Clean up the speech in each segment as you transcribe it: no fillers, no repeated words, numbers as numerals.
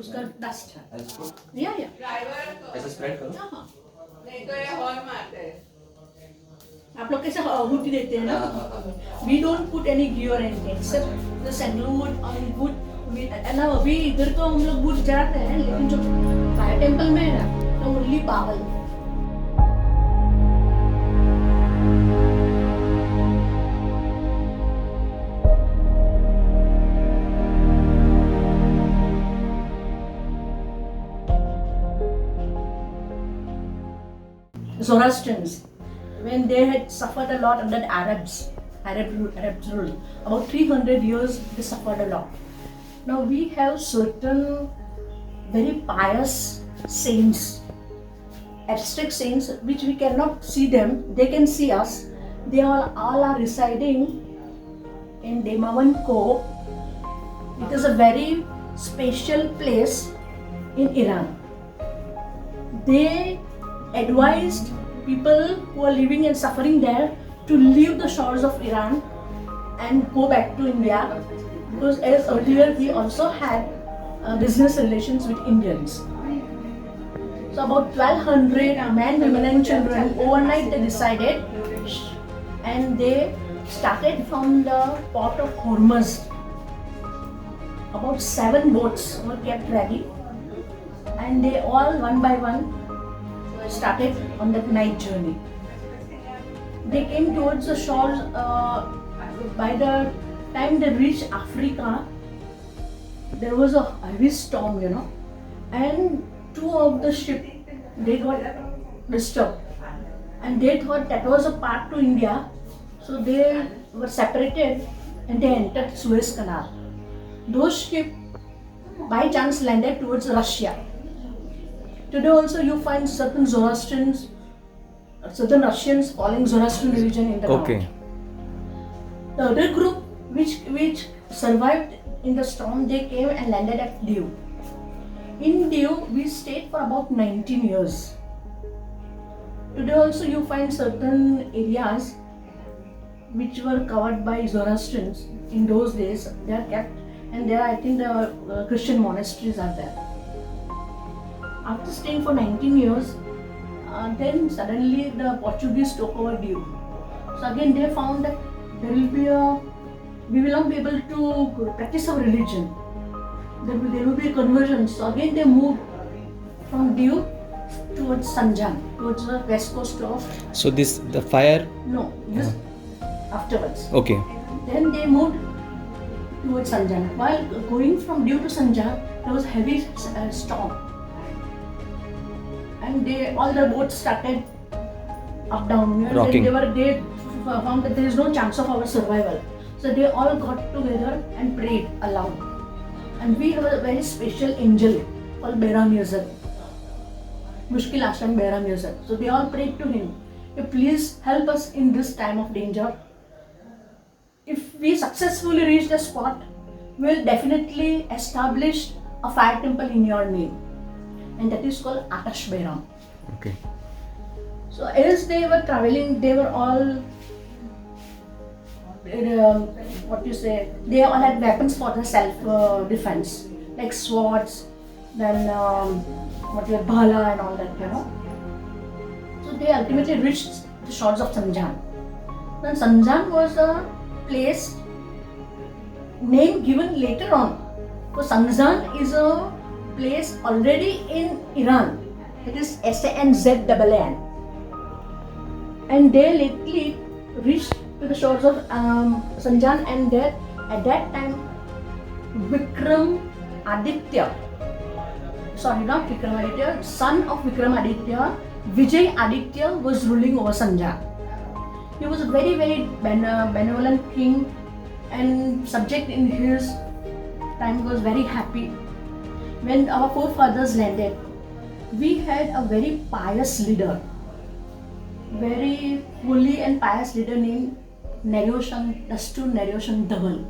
उसका डस्ट है ऐसे या ऐसे स्प्रेड करो। हाँ नहीं तो ये हॉर्न मारते हैं। आप लोग कैसे हुडी देते हैं ना we don't put any gear and except the sandalwood और वुड ना अभी इधर तो हम लोग वुड जाते हैं लेकिन जो फायर टेंपल में है ना तो ओनली बावल Zoroastrians, when they had suffered a lot under the Arabs rule, about 300 years they suffered a lot. Now we have certain very pious saints, abstract saints, which we cannot see them, they can see us. They all are residing in Demavan Cove. It is a very special place in Iran. They advised people who are living and suffering there to leave the shores of Iran and go back to India, because as earlier we also had business relations with Indians. So about 1200 men, women and children overnight they decided, and they started from the port of Hormuz. About 7 boats were kept ready, and they all one by one started on that night journey. They came towards the shores. By the time they reached Africa, there was a heavy storm, and 2 of the ship they got disturbed, and they thought that was a path to India, so they were separated and they entered Suez Canal. Those ships by chance landed towards Russia. Today also you find certain Zoroastrians, certain Russians following Zoroastrian religion in the north. Okay. The other group which survived in the storm, they came and landed at Diu. In Diu, we stayed for about 19 years. Today also you find certain areas which were covered by Zoroastrians in those days. They are kept, and there I think the Christian monasteries are there. After staying for 19 years, then suddenly the Portuguese took over Diu. So again they found that we will not be able to practice our religion. There will be a conversion. So again they moved from Diu towards Sanjan, towards the west coast of. So the fire. No, this afterwards. Okay. Then they moved towards Sanjan. While going from Diu to Sanjan, there was heavy storm. And all the boats started up down. Rocking. They found that there is no chance of our survival. So they all got together and prayed aloud. And we have a very special angel called Behram Yazid, Mushkil Ashram Behram Yazid. So they all prayed to him, please help us in this time of danger. If we successfully reach the spot, we will definitely establish a fire temple in your name. And that is called Atash Behram. Okay. So as they were traveling, they were all, they all had weapons for the self-defense, like swords, then bhala and all that, So they ultimately reached the shores of Sanjan. Then Sanjan was a place name given later on. So Sanjan is a place already in Iran. It is Sanzan. And they lately reached to the shores of Sanjan, and there at that time son of Vikramaditya, Vijay Aditya was ruling over Sanjan. He was a very, very benevolent king, and subject in his time was very happy. When our forefathers landed, we had a very pious leader, very holy and pious leader named Dastu Naryoshan Dhaval.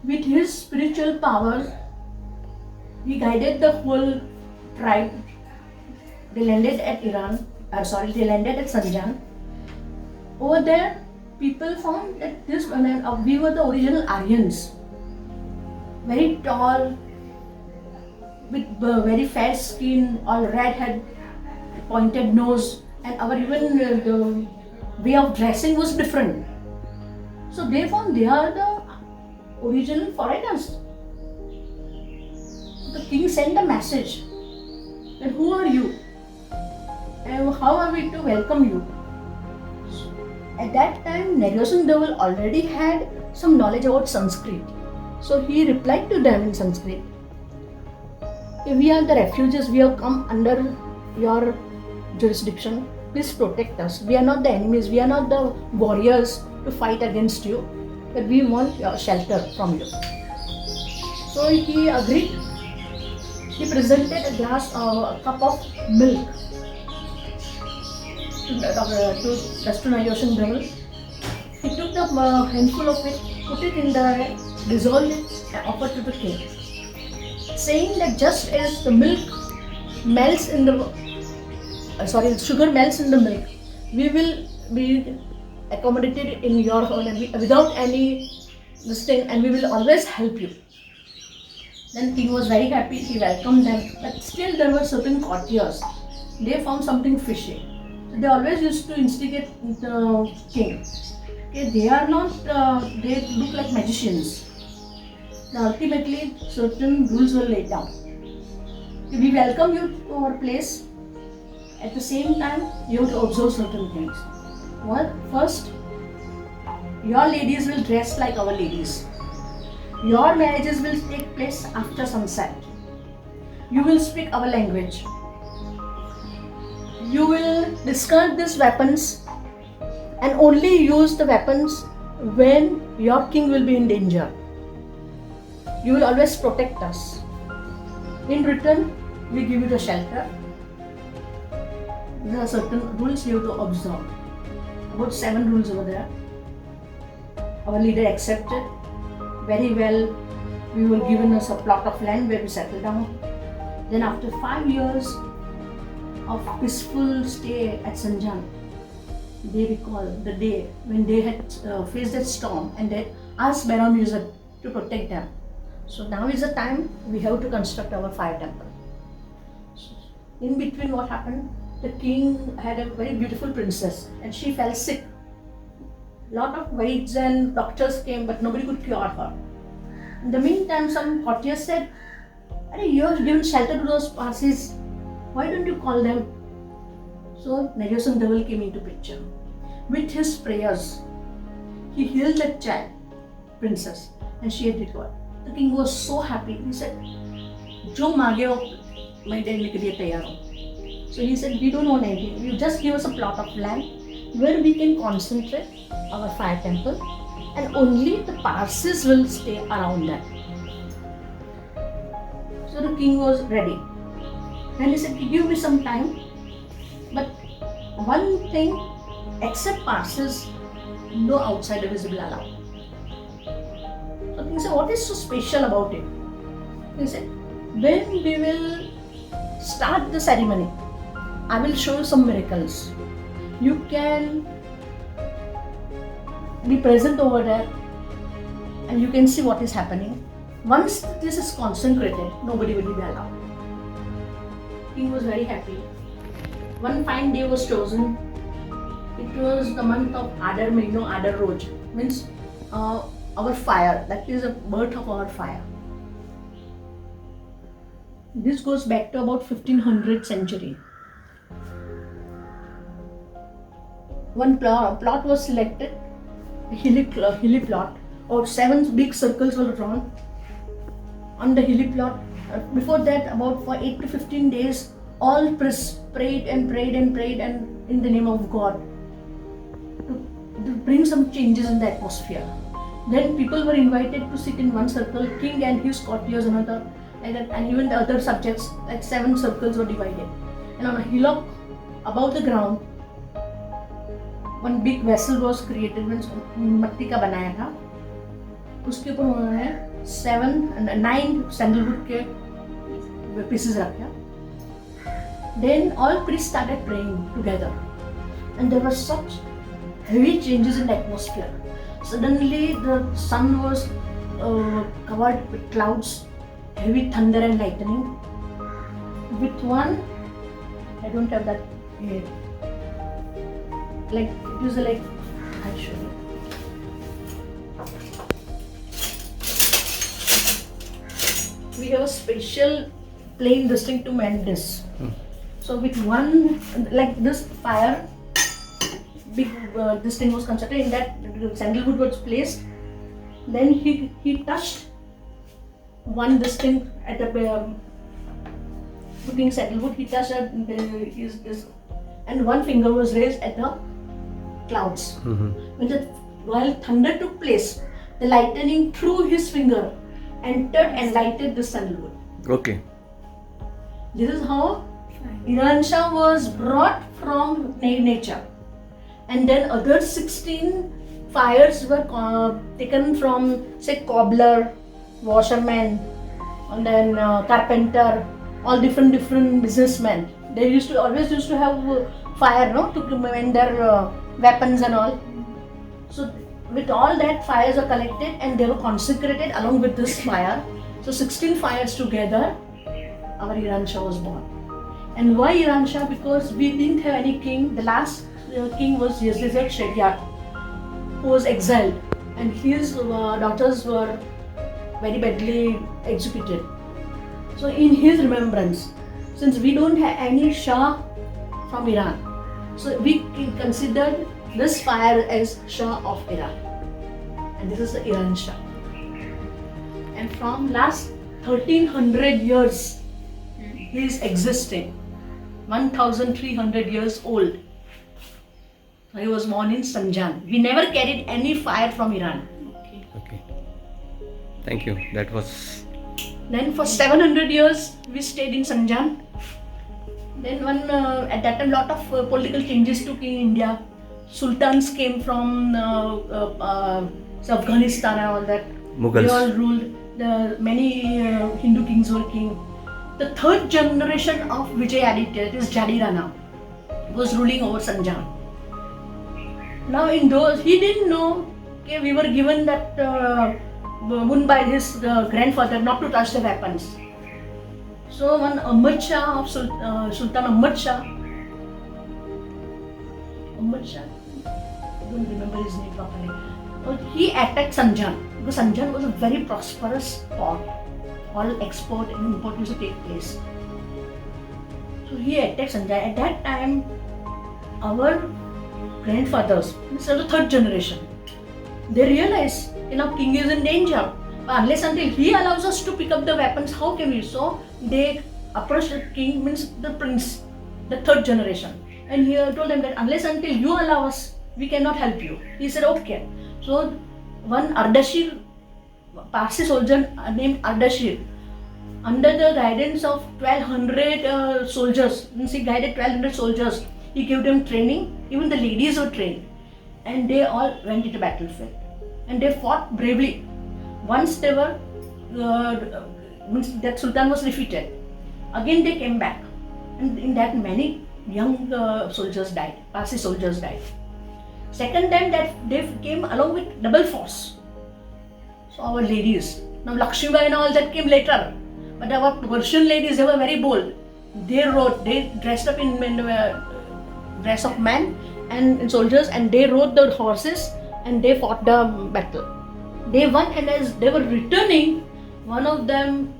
With his spiritual powers, he guided the whole tribe. They landed at they landed at Sanjan. Over there, people found that we were the original Aryans. Very tall, with very fair skin, all red head, pointed nose, and our even the way of dressing was different. So they found they are the original foreigners. The king sent a message. Then who are you? And how are we to welcome you? At that time, Nagasingh Dewal already had some knowledge about Sanskrit. So he replied to them in Sanskrit. We are the refugees, we have come under your jurisdiction. Please protect us. We are not the enemies, we are not the warriors to fight against you, but we want your shelter from you. So he agreed. He presented a cup of milk to Nagasingh Dewal. He took a handful of it, put it in the, dissolved it, and offered to the king, saying that just as the milk melts in the sugar melts in the milk, we will be accommodated in your home and without any this thing, and we will always help you. Then king was very happy. He welcomed them, but still there were certain courtiers. They found something fishy. So they always used to instigate the king. Okay, they are not. They look like magicians. Ultimately, certain rules were laid down. We welcome you to our place. At the same time, you have to observe certain things. First, your ladies will dress like our ladies. Your marriages will take place after sunset. You will speak our language. You will discard these weapons and only use the weapons when your king will be in danger. You will always protect us. In return, we give you the shelter. There are certain rules you have to observe. About 7 rules over there. Our leader accepted. Very well, we were given us a plot of land where we settled down. Then after 5 years of peaceful stay at Sanjan, they recall the day when they had faced that storm and they asked Bairam Music to protect them. So now is the time we have to construct our fire temple. In between what happened, the king had a very beautiful princess and she fell sick. Lot of waids and doctors came but nobody could cure her. In the meantime, some courtiers said, you have given shelter to those Parsis, why don't you call them? So Nagasingh Dewal came into picture. With his prayers, he healed that child, princess, and she had recovered. The king was so happy. He said, "Jo मांगे हो मैं देने के लिए तैयार हूँ." So he said, "We don't want anything. You just give us a plot of land where we can concentrate our fire temple, and only the Parsis will stay around that." So the king was ready. And he said, "Give me some time, but one thing, except Parsis, no outsider visible allowed." So he said, "What is so special about it?" He said, "When we will start the ceremony, I will show you some miracles. You can be present over there and you can see what is happening. Once this is consecrated, nobody will be allowed." King was very happy. One fine day was chosen. It was the month of Adar, Adar Roj, means our fire, that is the birth of our fire. This goes back to about 1500th century. One plot was selected, a hilly plot, or 7 big circles were drawn on the hilly plot. Before that, about for 8 to 15 days, all priests prayed and prayed and prayed and in the name of God to bring some changes in the atmosphere. Then people were invited to sit in one circle, king and his courtiers another, and even the other subjects, like 7 circles were divided. And on a hillock above the ground, one big vessel was created, means मट्टी का बनाया था. उसके ऊपर उन्होंने 9 sandalwood के pieces रखे. Then all priests started praying together, and there were such heavy changes in the atmosphere. Suddenly the sun was covered with clouds, heavy thunder and lightning. with one, I don't have that here. Like it was like, I'll show you. We have a special plain this thing to mend this. So with one, like this fire, big this thing was constructed, in that sandalwood was placed. Then he touched one this thing at the putting sandalwood. He touched this, and one finger was raised at the clouds. While thunder took place, the lightning through his finger entered and lighted the sandalwood. Okay. This is how Iransha was brought from nature. And then other 16 fires were taken from, say, cobbler, washerman, and then carpenter, all different businessmen. They always used to have fire, no, to mend their weapons and all. So with all that, fires were collected and they were consecrated along with this fire. So 16 fires together, our Iransha was born. And why Iransha? Because we didn't have any king. The last king was Yezdizerd Shedyak, who was exiled, and his daughters were very badly executed. So in his remembrance, since we don't have any Shah from Iran, so we considered this fire as Shah of Iran, and this is the Iransha. And from last 1300 years, he is existing, 1300 years old. He was born in Sanjan. We never carried any fire from Iran. Okay. Thank you. That was. Then for 700 years we stayed in Sanjan. Then at that time lot of political changes took in India. Sultans came from Afghanistan and all that. Mughals. They all ruled. Many Hindu kings were king. The third generation of Vijayaditya, this Jadi Rana, was ruling over Sanjan. Now in those, he didn't know, okay, we were given that boon by his grandfather not to touch the weapons. So one Ahmad Shah of Sultan Ahmad Shah, I don't remember his name properly. He attacked Sanjan because Sanjan was a very prosperous port. All export and import used to take place. So he attacked Sanjan. At that time, our grandfathers, this is the third generation, they realized, king is in danger. But unless until he allows us to pick up the weapons, how can we? So they approached the king, means the prince, the third generation, and he told them that unless until you allow us, we cannot help you. He said okay. So one Ardashir, Parsi soldier named Ardashir, under the guidance of 1200 soldiers, means he guided 1200 soldiers. He gave them training. Even the ladies were trained, and they all went into battlefield, and they fought bravely. Once they were, means that Sultan was defeated. Again they came back, and in that many young soldiers died. Parsi soldiers died. Second time that they came along with double force. So our ladies, now Lakshmibai and all that came later, but our Persian ladies, they were very bold. They dressed up in dress of men and soldiers, and they rode the horses and they fought the battle. They won, and as they were returning, one of them,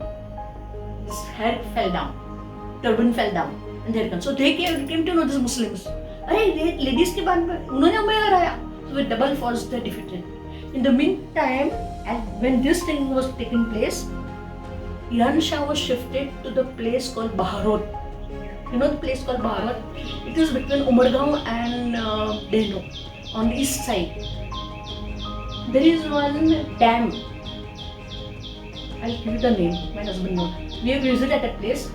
his hair fell down, turban fell down, and they returned. So they came to know these Muslims. Hey, ladies ke baad mein unhone hame haraya. So with double force they defeated. In the meantime, when this thing was taking place, Iransha was shifted to the place called Baharod. You know the place called Baharod? It is between Umargaon and Dehnu on the east side. There is one dam. I'll give you the name, my husband knows. We have visited at that place.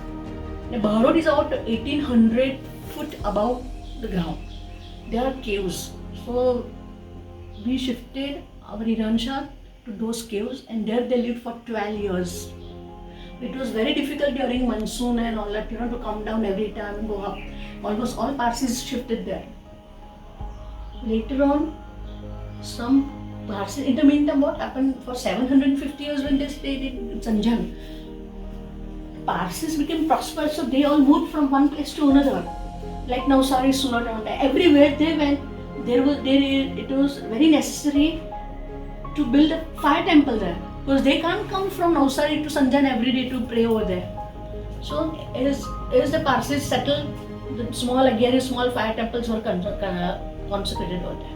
The Baharod is about 1800 foot above the ground. There are caves. So we shifted our Iransha to those caves, and there they lived for 12 years. It was very difficult during monsoon and all that, to come down every time and go up. Almost all Parsis shifted there. Later on, some Parsis, in the meantime, what happened for 750 years when they stayed in Sanjan? Parsis became prosperous, so they all moved from one place to another. Like Navsari, Surat, and everywhere they went, it was very necessary to build a fire temple there, because they can't come from Navsari to Sanjan every day to pray over there. So as the Parsis settled, the small fire temples were consecrated over there.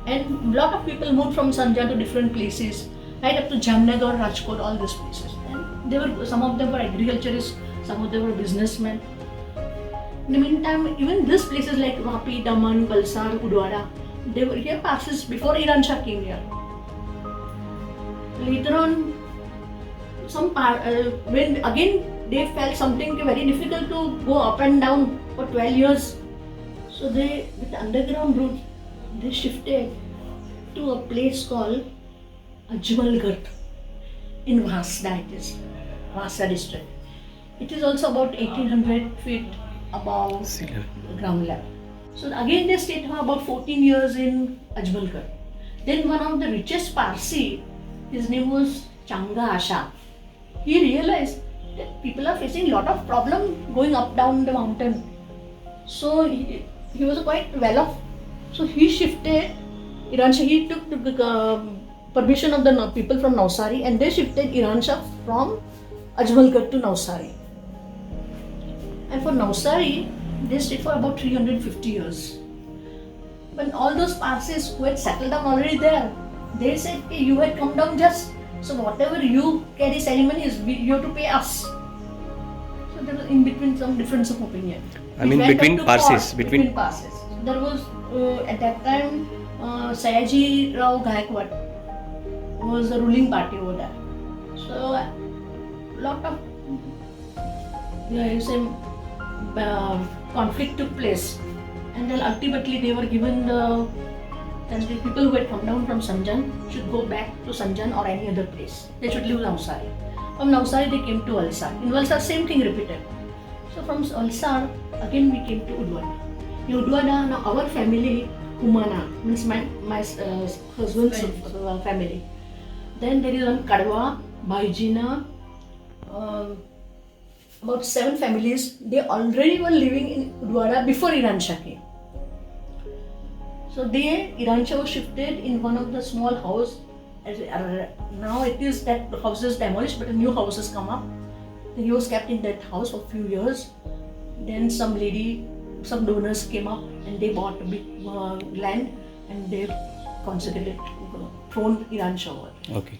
And a lot of people moved from Sanjan to different places, right up to Jamnagar, Rajkot, all these places. And some of them were agriculturists, some of them were businessmen. In the meantime, even these places like Vapi, Daman, Valsad, Udwara, they were here Parsis before Iran Shah came here. Later on, when again they felt something very difficult to go up and down for 12 years. So they, with the underground route, they shifted to a place called Ajmalgarh in Vasda, it is, Vasda district. It is also about 1800 feet above ground level. So again they stayed for about 14 years in Ajmalgarh. Then one of the richest Parsi, his name was Changa Asha. He realized that people are facing a lot of problem going up down the mountain. So he was quite well off. So he shifted, Iran Shah, he took the permission of the people from Navsari, and they shifted Iran Shah from Ajmalgarh to Navsari. And for Navsari, they stayed for about 350 years. When all those Parsis who had settled down already there, they said, hey, you had come down just, so whatever you carry ceremonies, you have to pay us. So there was in between some difference of opinion. I mean between Parsis. Between Parsis. There was at that time Sayaji Rao Gaikwad was the ruling party over there. So a lot of conflict took place, and then ultimately they were given the people who had come down from Sanjan should go back to Sanjan or any other place. They should leave Navsari. From Navsari they came to Valsad. In Valsad same thing repeated. So from Valsad again we came to Udwada. In Udwada, now our family, Humana, means my husband's family. Then there is one Kadwa, Baijina, about 7 families. They already were living in Udwada before Iran Shah came. So Iran Shah was shifted in one of the small house. Now it is that the house is demolished, but a new house has come up. He was kept in that house for a few years. Then some donors came up and they bought a big land and they consecrated, throned Iran Shah over. Okay.